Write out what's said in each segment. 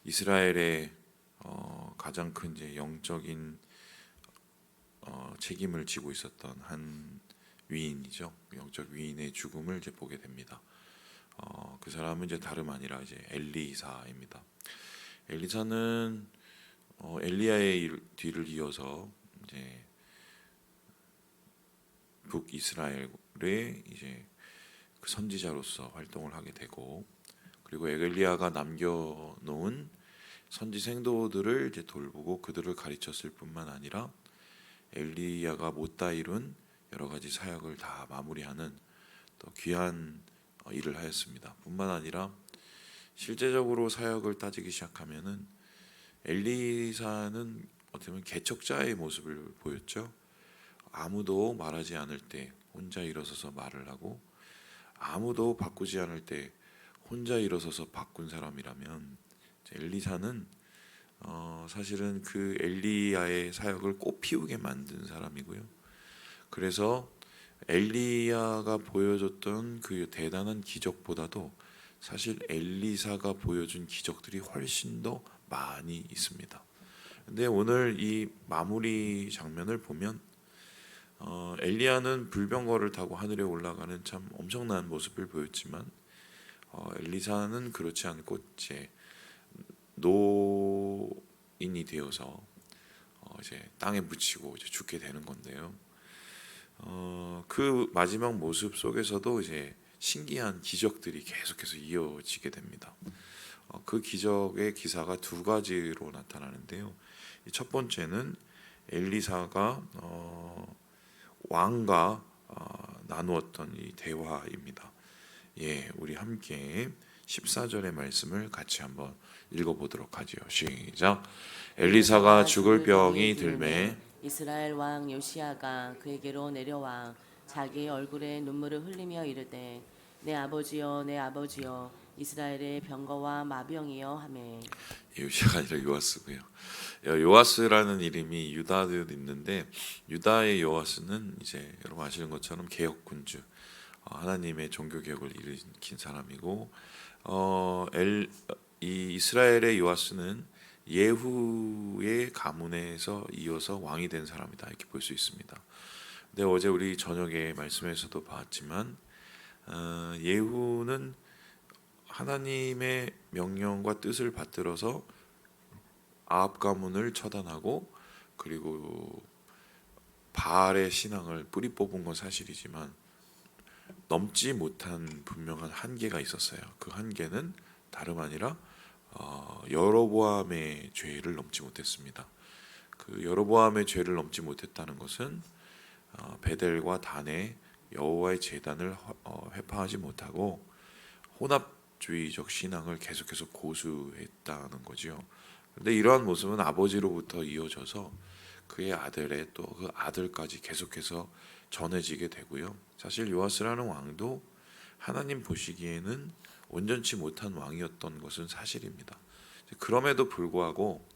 이스라엘의 가장 큰 이제 영적인 책임을 지고 있었던 한 위인이죠. 영적 위인의 죽음을 이제 보게 됩니다. 그 사람은 이제 다름 아니라 이제 엘리사입니다. 엘리사는 엘리야의 뒤를 이어서 이제 북이스라엘의 이제 그 선지자로서 활동을 하게 되고, 그리고 엘리야가 남겨놓은 선지 생도들을 이제 돌보고 그들을 가르쳤을 뿐만 아니라 엘리야가 못다 이룬 여러 가지 사역을 다 마무리하는 또 귀한 일을 하였습니다. 뿐만 아니라 실제적으로 사역을 따지기 시작하면은 엘리사는 어떻게 보면 개척자의 모습을 보였죠. 아무도 말하지 않을 때 혼자 일어서서 말을 하고, 아무도 바꾸지 않을 때 혼자 일어서서 바꾼 사람이라면 엘리사는 사실은 그 엘리야의 사역을 꽃피우게 만든 사람이고요. 그래서 엘리야가 보여줬던 그 대단한 기적보다도 사실 엘리사가 보여준 기적들이 훨씬 더 많이 있습니다. 근데 오늘 이 마무리 장면을 보면 엘리야는 불병거를 타고 하늘에 올라가는 참 엄청난 모습을 보였지만 엘리사는 그렇지 않고 이제 노인이 되어서 이제 땅에 묻히고 이제 죽게 되는 건데요. 그 마지막 모습 속에서도 이제 신기한 기적들이 계속해서 이어지게 됩니다. 그 기적의 기사가 두 가지로 나타나는데요. 첫 번째는 엘리사가 왕과 나누었던 이 대화입니다. 예, 우리 함께 14절의 말씀을 같이 한번 읽어보도록 하지요. 시작. 엘리사가 죽을 병이 들매 이스라엘 왕 요시야가 그에게로 내려와 자기 얼굴에 눈물을 흘리며 이르되 내 아버지여 내 아버지여 이스라엘의 병거와 마병이여 하매. 요시아가 아니라 요아스고요. 요아스라는 이름이 유다도 있는데, 유다의 요아스는 이제 여러분 아시는 것처럼 개혁군주, 하나님의 종교 개혁을 일으킨 사람이고, 이 이스라엘의 요아스는 예후의 가문에서 이어서 왕이 된 사람이다, 이렇게 볼 수 있습니다. 근데 어제 우리 저녁에 말씀에서도 봤지만 예후는 하나님의 명령과 뜻을 받들어서 아합 가문을 처단하고, 그리고 바알의 신앙을 뿌리 뽑은 건 사실이지만 넘지 못한 분명한 한계가 있었어요. 그 한계는 다름 아니라 여로보암의 죄를 넘지 못했습니다. 그 여로보암의 죄를 넘지 못했다는 것은 베델과 단에 여호와의 제단을 회파하지 못하고 혼합주의적 신앙을 계속해서 고수했다는 거죠. 그런데 이러한 모습은 아버지로부터 이어져서 그의 아들의 또 그 아들까지 계속해서 전해지게 되고요. 사실 요아스라는 왕도 하나님 보시기에는 온전치 못한 왕이었던 것은 사실입니다. 그럼에도 불구하고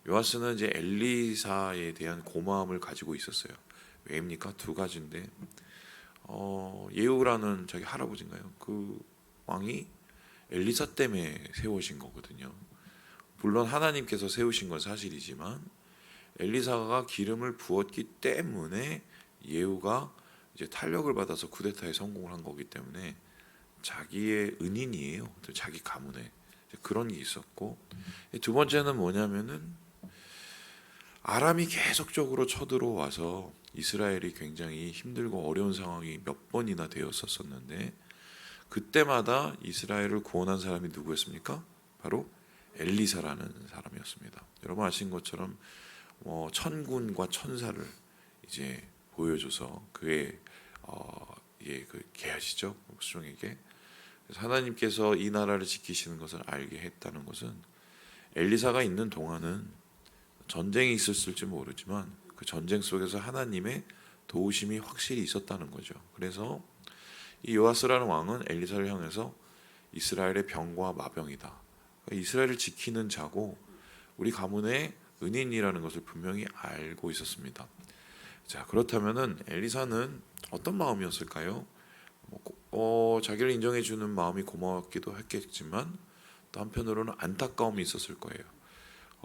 요아스는 이제 엘리사에 대한 고마움을 가지고 있었어요. 왜입니까? 두 가지인데, 예후라는 자기 할아버지인가요? 그 왕이 엘리사 때문에 세우신 거거든요. 물론 하나님께서 세우신 건 사실이지만 엘리사가 기름을 부었기 때문에 예후가 이제 탄력을 받아서 쿠데타에 성공을 한 거기 때문에 자기의 은인이에요. 자기 가문에 그런 게 있었고, 두 번째는 뭐냐면은 아람이 계속적으로 쳐들어와서 이스라엘이 굉장히 힘들고 어려운 상황이 몇 번이나 되었었는데, 그때마다 이스라엘을 구원한 사람이 누구였습니까? 바로 엘리사라는 사람이었습니다. 여러분 아신 것처럼 천군과 천사를 이제 보여줘서 그의 그 계하시죠, 백성에게. 하나님께서 이 나라를 지키시는 것을 알게 했다는 것은 엘리사가 있는 동안은 전쟁이 있었을지 모르지만 그 전쟁 속에서 하나님의 도우심이 확실히 있었다는 거죠. 그래서 이 요아스라는 왕은 엘리사를 향해서 이스라엘의 병과 마병이다, 이스라엘을 지키는 자고 우리 가문의 은인이라는 것을 분명히 알고 있었습니다. 자, 그렇다면은 엘리사는 어떤 마음이었을까요? 자기를 인정해 주는 마음이 고마웠기도 했겠지만 또 한편으로는 안타까움이 있었을 거예요.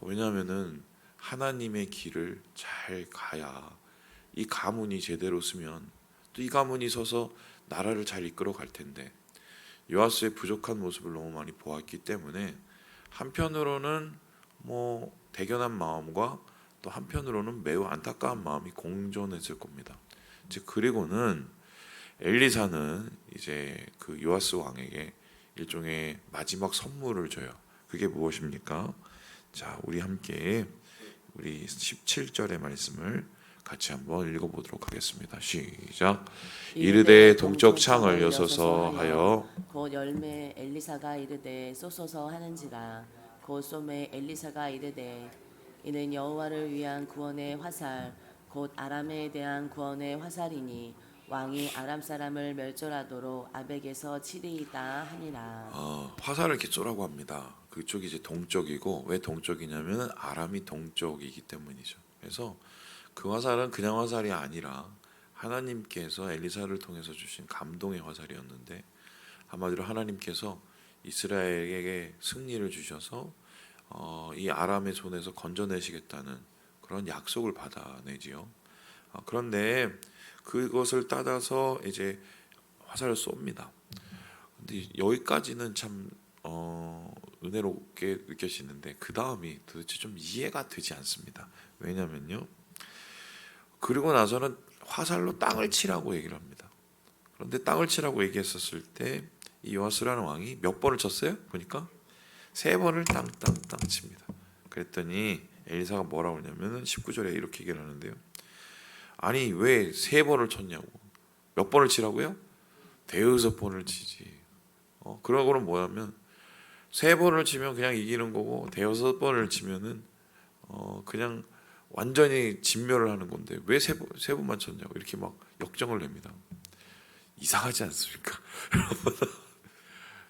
왜냐하면은 하나님의 길을 잘 가야 이 가문이 제대로 쓰면 또 이 가문이 서서 나라를 잘 이끌어 갈 텐데 요아스의 부족한 모습을 너무 많이 보았기 때문에 한편으로는 뭐 대견한 마음과 또 한편으로는 매우 안타까운 마음이 공존했을 겁니다. 즉 그리고는 엘리사는 이제 그 요아스 왕에게 일종의 마지막 선물을 줘요. 그게 무엇입니까? 자, 우리 함께 우리 17절의 말씀을 같이 한번 읽어보도록 하겠습니다. 시작. 이르되 동쪽 창을 여소서 하여 곧 열매 엘리사가 이르되 쏘소서 하는지라. 곧 쏘매 엘리사가 이르되 이는 여호와를 위한 구원의 화살 곧 아람에 대한 구원의 화살이니 왕이 아람 사람을 멸절하도록 아벡에서 치리이다 하니라. 화살을 이렇게 쏘라고 합니다. 그쪽이 이제 동쪽이고 왜 동쪽이냐면 아람이 동쪽이기 때문이죠. 그래서 그 화살은 그냥 화살이 아니라 하나님께서 엘리사를 통해서 주신 감동의 화살이었는데 한마디로 하나님께서 이스라엘에게 승리를 주셔서 이 아람의 손에서 건져내시겠다는 그런 약속을 받아내지요. 그런데 그것을 따라서 이제 화살을 쏩니다. 근데 여기까지는 참 은혜롭게 느껴지는데 그 다음이 도대체 좀 이해가 되지 않습니다. 왜냐면요. 그리고 나서는 화살로 땅을 치라고 얘기를 합니다. 그런데 땅을 치라고 얘기했었을 때 이 요아스라는 왕이 몇 번을 쳤어요? 보니까 3번을 땅땅땅 칩니다. 그랬더니 엘리사가 뭐라고 하냐면은 19절에 이렇게 얘기를 하는데요. 아니 왜 3번을 쳤냐고. 몇 번을 치라고요? 대여섯 번을 치지. 그러고는 뭐냐면 3번을 치면 그냥 이기는 거고 대여섯 번을 치면은 그냥 완전히 진멸을 하는 건데 왜 세 번만 쳤냐고 이렇게 막 역정을 냅니다. 이상하지 않습니까?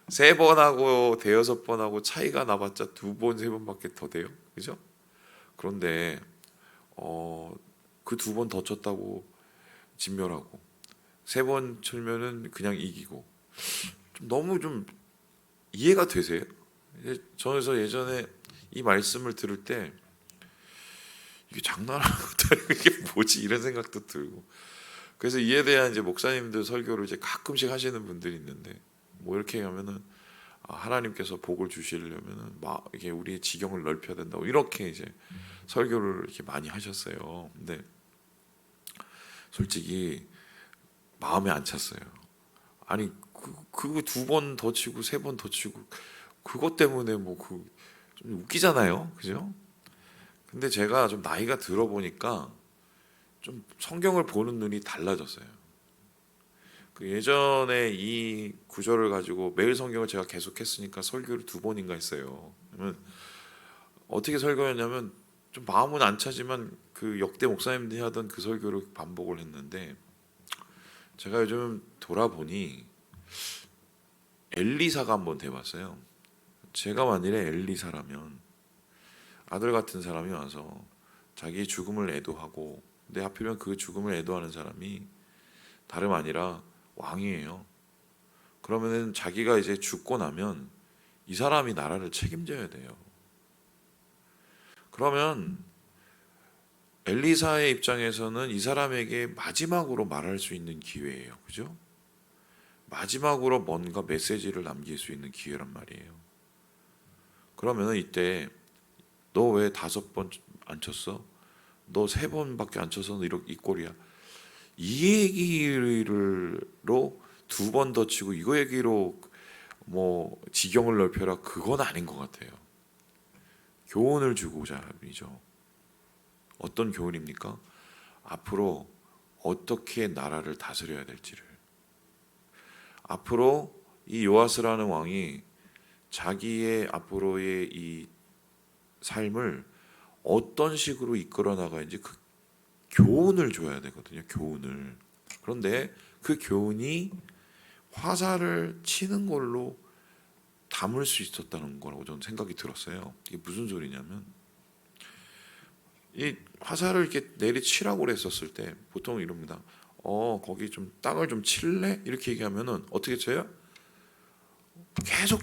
3번하고 대여섯 번하고 차이가 나봤자 2번, 3번밖에 더 돼요, 그죠? 그런데 그 2번 더 쳤다고 진멸하고 3번 치면은 그냥 이기고 너무 좀 이해가 되세요? 저에서 예전에 이 말씀을 들을 때 이게 장난하는 것도 아니고 이게 뭐지 이런 생각도 들고 그래서 이에 대한 이제 목사님들 설교를 이제 가끔씩 하시는 분들이 있는데 뭐 이렇게 하면은 하나님께서 복을 주시려면은 막 이게 우리의 지경을 넓혀야 된다고 이렇게 이제 설교를 이렇게 많이 하셨어요. 근데 솔직히 마음에 안 찼어요. 아니 그거 2번 더 치고 3번 더 치고 그것 때문에 뭐 좀 웃기잖아요, 그죠? 근데 제가 좀 나이가 들어 보니까 좀 성경을 보는 눈이 달라졌어요. 그 예전에 이 구절을 가지고 매일 성경을 제가 계속했으니까 설교를 2번인가 했어요. 그러면 어떻게 설교했냐면 좀 마음은 안 차지만 그 역대 목사님들이 하던 그 설교를 반복을 했는데 제가 요즘 돌아보니 엘리사가 한번 돼봤어요. 제가 만일에 엘리사라면 아들 같은 사람이 와서 자기의 죽음을 애도하고 근데 하필이면 그 죽음을 애도하는 사람이 다름 아니라 왕이에요. 그러면은 자기가 이제 죽고 나면 이 사람이 나라를 책임져야 돼요. 그러면 엘리사의 입장에서는 이 사람에게 마지막으로 말할 수 있는 기회예요. 그죠? 마지막으로 뭔가 메시지를 남길 수 있는 기회란 말이에요. 그러면은 이때 너 왜 5번 안 쳤어? 너 3번밖에 안 쳐서 이 꼴이야. 이 얘기로 2번 더 치고 이거 얘기로 뭐 지경을 넓혀라 그건 아닌 것 같아요. 교훈을 주고자 함이죠. 어떤 교훈입니까? 앞으로 어떻게 나라를 다스려야 될지를. 앞으로 이 요아스라는 왕이 자기의 앞으로의 이 삶을 어떤 식으로 이끌어 나가는지 그 교훈을 줘야 되거든요. 교훈을. 그런데 그 교훈이 화살을 치는 걸로 담을 수 있었다는 거라고 저는 생각이 들었어요. 이게 무슨 소리냐면 이 화살을 이렇게 내리치라고 그랬었을 때 보통 이럽니다. 거기 좀 땅을 좀 칠래? 이렇게 얘기하면은 어떻게 쳐요? 계속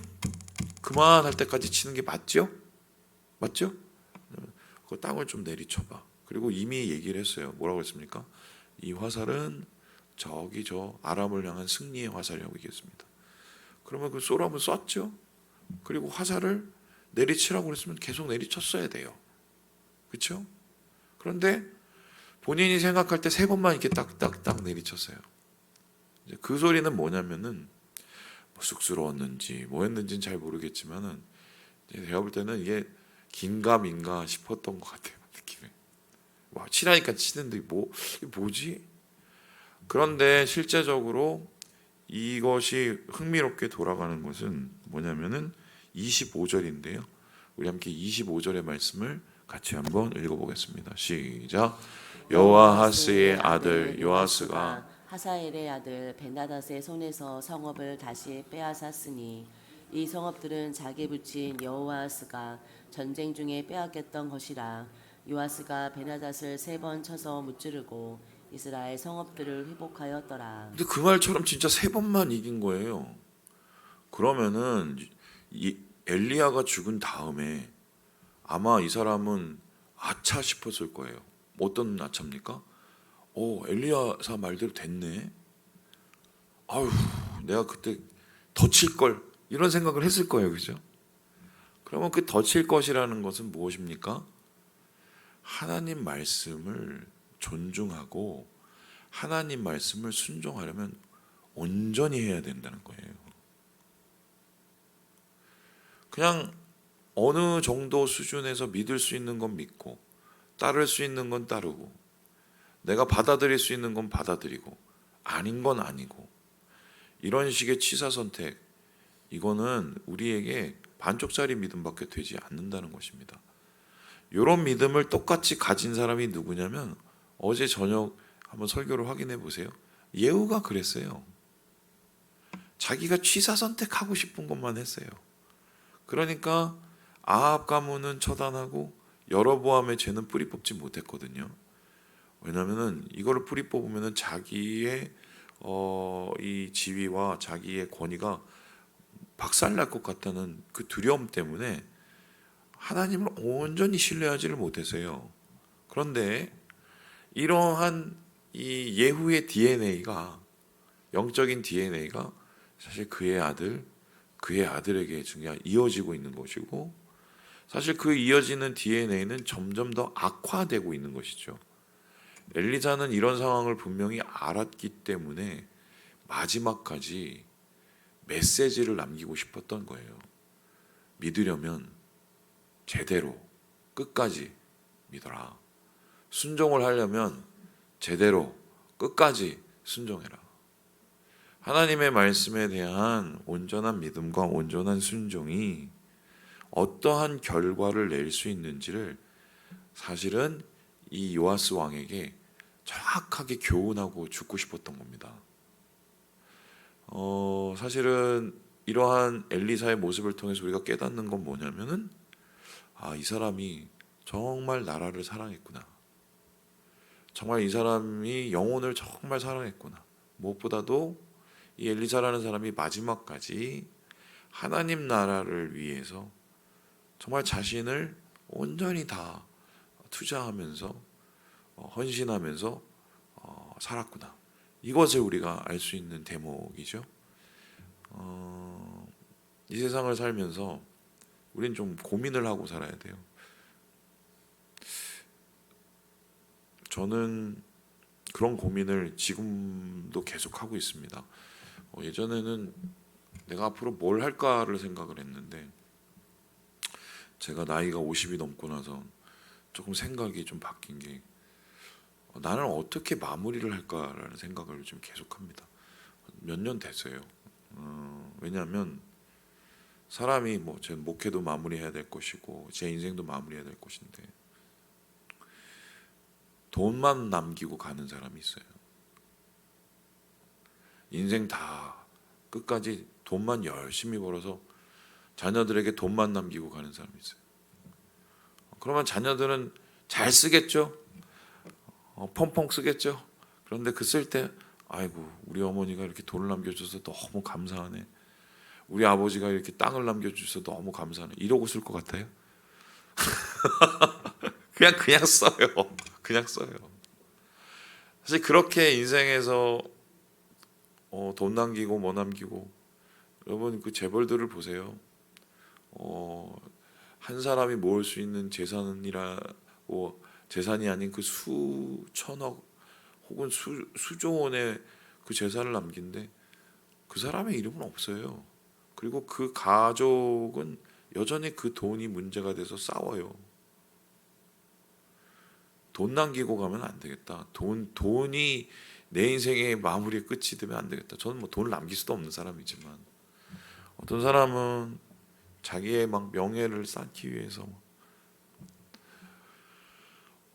그만할 때까지 치는 게 맞죠? 맞죠? 그 땅을 좀 내리쳐봐. 그리고 이미 얘기를 했어요. 뭐라고 했습니까? 이 화살은 저기 저 아람을 향한 승리의 화살이라고 얘기했습니다. 그러면 그 쏘라면 쐈죠. 그리고 화살을 내리치라고 그랬으면 계속 내리쳤어야 돼요. 그렇죠? 그런데 본인이 생각할 때 3번만 이렇게 딱딱딱 내리쳤어요. 이제 그 소리는 뭐냐면은 뭐 쑥스러웠는지 뭐 했는지는 잘 모르겠지만은 제가 볼 때는 이게 긴가민가 싶었던 것 같아요. 느낌에. 와, 치라니까 치는데 이게 뭐지? 그런데 실제적으로 이것이 흥미롭게 돌아가는 것은 뭐냐면은 25절인데요. 우리 함께 25절의 말씀을 같이 한번 읽어보겠습니다. 시작. 여호아하스의 아들 요아스가 하사엘의 아들 베나닷의 손에서 성읍을 다시 빼앗았으니 이 성읍들은 자기 붙인 여호아스가 전쟁 중에 빼앗겼던 것이라. 요아스가 베나닷을 3번 쳐서 무찌르고 이스라엘 성읍들을 회복하였더라. 근데 그 말처럼 진짜 3번만 이긴 거예요. 그러면은 이 엘리야가 죽은 다음에 아마 이 사람은 아차 싶었을 거예요. 어떤 아차입니까? 엘리야사 말대로 됐네. 아유, 내가 그때 더 칠 걸 이런 생각을 했을 거예요, 그죠? 그러면 그 더 칠 것이라는 것은 무엇입니까? 하나님 말씀을 존중하고 하나님 말씀을 순종하려면 온전히 해야 된다는 거예요. 그냥 어느 정도 수준에서 믿을 수 있는 건 믿고 따를 수 있는 건 따르고 내가 받아들일 수 있는 건 받아들이고 아닌 건 아니고 이런 식의 취사선택, 이거는 우리에게 반쪽짜리 믿음밖에 되지 않는다는 것입니다. 이런 믿음을 똑같이 가진 사람이 누구냐면 어제 저녁 한번 설교를 확인해 보세요. 예후가 그랬어요. 자기가 취사선택하고 싶은 것만 했어요. 그러니까 아합 가문은 처단하고 여로보암의 죄는 뿌리 뽑지 못했거든요. 왜냐하면은 이거를 뿌리 뽑으면은 자기의 이 지위와 자기의 권위가 박살날 것 같다는 그 두려움 때문에 하나님을 온전히 신뢰하지를 못했어요. 그런데 이러한 이 예후의 DNA가, 영적인 DNA가 사실 그의 아들에게 이어지고 있는 것이고, 사실 그 이어지는 DNA는 점점 더 악화되고 있는 것이죠. 엘리사는 이런 상황을 분명히 알았기 때문에 마지막까지 메시지를 남기고 싶었던 거예요. 믿으려면 제대로 끝까지 믿어라. 순종을 하려면 제대로 끝까지 순종해라. 하나님의 말씀에 대한 온전한 믿음과 온전한 순종이 어떠한 결과를 낼 수 있는지를 사실은 이 요아스 왕에게 정확하게 교훈하고 죽고 싶었던 겁니다. 사실은 이러한 엘리사의 모습을 통해서 우리가 깨닫는 건 뭐냐면은 이 사람이 정말 나라를 사랑했구나. 정말 이 사람이 영혼을 정말 사랑했구나. 무엇보다도 이 엘리사라는 사람이 마지막까지 하나님 나라를 위해서 정말 자신을 온전히 다 투자하면서 헌신하면서 살았구나. 이것을 우리가 알 수 있는 대목이죠. 이 세상을 살면서 우린 좀 고민을 하고 살아야 돼요. 저는 그런 고민을 지금도 계속 하고 있습니다. 예전에는 내가 앞으로 뭘 할까를 생각을 했는데 제가 나이가 50이 넘고 나서 조금 생각이 좀 바뀐 게 나는 어떻게 마무리를 할까라는 생각을 좀 계속합니다. 몇 년 됐어요. 왜냐하면 사람이 제 목회도 마무리해야 될 것이고 제 인생도 마무리해야 될 것인데 돈만 남기고 가는 사람이 있어요. 인생 다 끝까지 돈만 열심히 벌어서 자녀들에게 돈만 남기고 가는 사람이 있어요. 그러면 자녀들은 잘 쓰겠죠? 펑펑 쓰겠죠? 그런데 그 쓸 때 아이고 우리 어머니가 이렇게 돈을 남겨줘서 너무 감사하네. 우리 아버지가 이렇게 땅을 남겨주셔서 너무 감사하네. 이러고 쓸 것 같아요? 그냥 써요. 그냥 써요. 사실 그렇게 인생에서 돈 남기고 뭐 남기고, 여러분 그 재벌들을 보세요. 한 사람이 모을 수 있는 재산이 아닌 그 수천억 혹은 수조 원의 그 재산을 남긴데 그 사람의 이름은 없어요. 그리고 그 가족은 여전히 그 돈이 문제가 돼서 싸워요. 돈 남기고 가면 안 되겠다. 돈이 내 인생의 마무리의 끝이 되면 안 되겠다. 저는 뭐 돈을 남길 수도 없는 사람이지만, 어떤 사람은 자기의 막 명예를 쌓기 위해서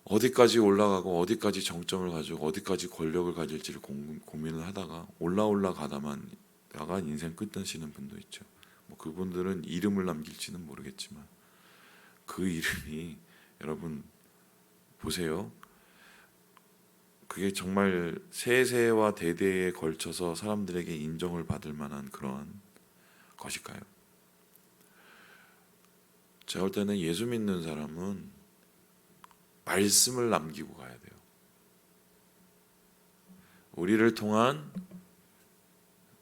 어디까지 올라가고 어디까지 정점을 가지고 어디까지 권력을 가질지를 고민을 하다가 올라가다만 나간 인생 끝나시는 분도 있죠. 뭐 그분들은 이름을 남길지는 모르겠지만 그 이름이, 여러분 보세요. 그게 정말 세세와 대대에 걸쳐서 사람들에게 인정을 받을 만한 그런 것일까요? 제가 볼 때는 예수 믿는 사람은 말씀을 남기고 가야 돼요. 우리를 통한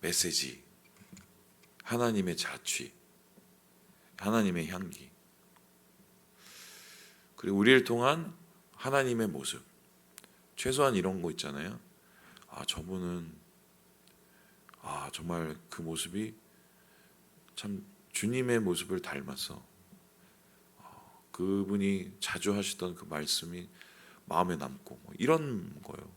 메시지, 하나님의 자취, 하나님의 향기, 그리고 우리를 통한 하나님의 모습. 최소한 이런 거 있잖아요. 저분은 정말 그 모습이 참 주님의 모습을 닮았어. 그분이 자주 하시던 그 말씀이 마음에 남고, 뭐 이런 거예요.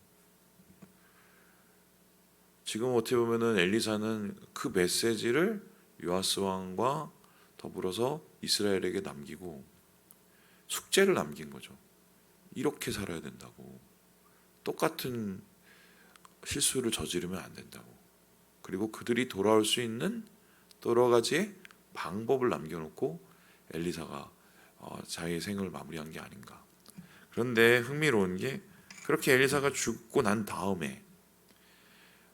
지금 어떻게 보면은 엘리사는 그 메시지를 요아스 왕과 더불어서 이스라엘에게 남기고 숙제를 남긴 거죠. 이렇게 살아야 된다고. 똑같은 실수를 저지르면 안 된다고. 그리고 그들이 돌아올 수 있는 여러 가지의 방법을 남겨놓고 엘리사가 자기의 생을 마무리한 게 아닌가. 그런데 흥미로운 게, 그렇게 엘리사가 죽고 난 다음에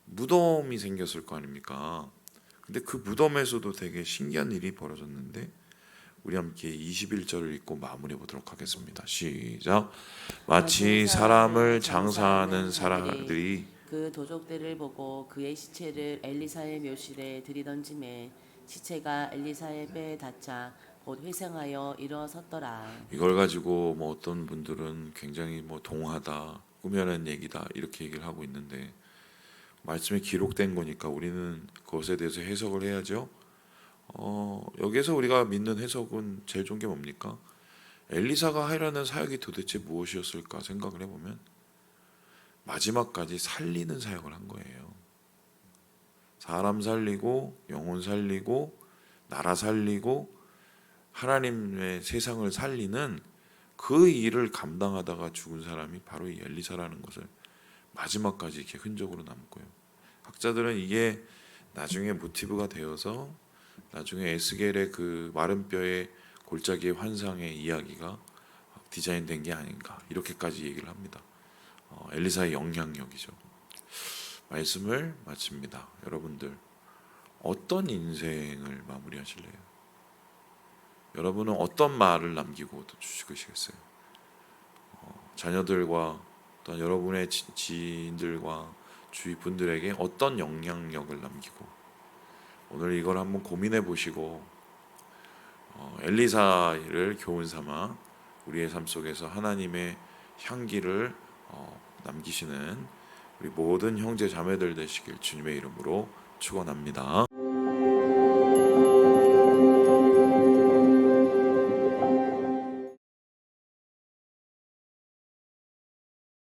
무덤이 생겼을 거 아닙니까? 근데 그 무덤에서도 되게 신기한 일이 벌어졌는데, 우리 함께 21절을 읽고 마무리해 보도록 하겠습니다. 시작. 마치 사람을 장사하는 사람들이 그 도적들을 보고 그의 시체를 엘리사의 묘실에 들이던지매 시체가 엘리사의 뼈에 닿자 곧 회생하여 일어섰더라. 이걸 가지고 뭐 어떤 분들은 굉장히 뭐 동하다, 꾸며낸 얘기다 이렇게 얘기를 하고 있는데, 말씀에 기록된 거니까 우리는 그것에 대해서 해석을 해야죠. 여기에서 우리가 믿는 해석은 제일 좋은 게 뭡니까? 엘리사가 하려는 사역이 도대체 무엇이었을까 생각을 해보면 마지막까지 살리는 사역을 한 거예요. 사람 살리고 영혼 살리고 나라 살리고 하나님의 세상을 살리는 그 일을 감당하다가 죽은 사람이 바로 이 엘리사라는 것을 마지막까지 이렇게 흔적으로 남고요. 학자들은 이게 나중에 모티브가 되어서 나중에 에스겔의 그 마른 뼈의 골짜기의 환상의 이야기가 디자인된 게 아닌가, 이렇게까지 얘기를 합니다. 엘리사의 영향력이죠. 말씀을 마칩니다. 여러분들 어떤 인생을 마무리하실래요? 여러분은 어떤 말을 남기고 주시겠어요? 자녀들과 또한 여러분의 지인들과 주위 분들에게 어떤 영향력을 남기고, 오늘 이걸 한번 고민해 보시고 엘리사를 교훈 삼아 우리의 삶 속에서 하나님의 향기를 남기시는 우리 모든 형제 자매들 되시길 주님의 이름으로 축원합니다.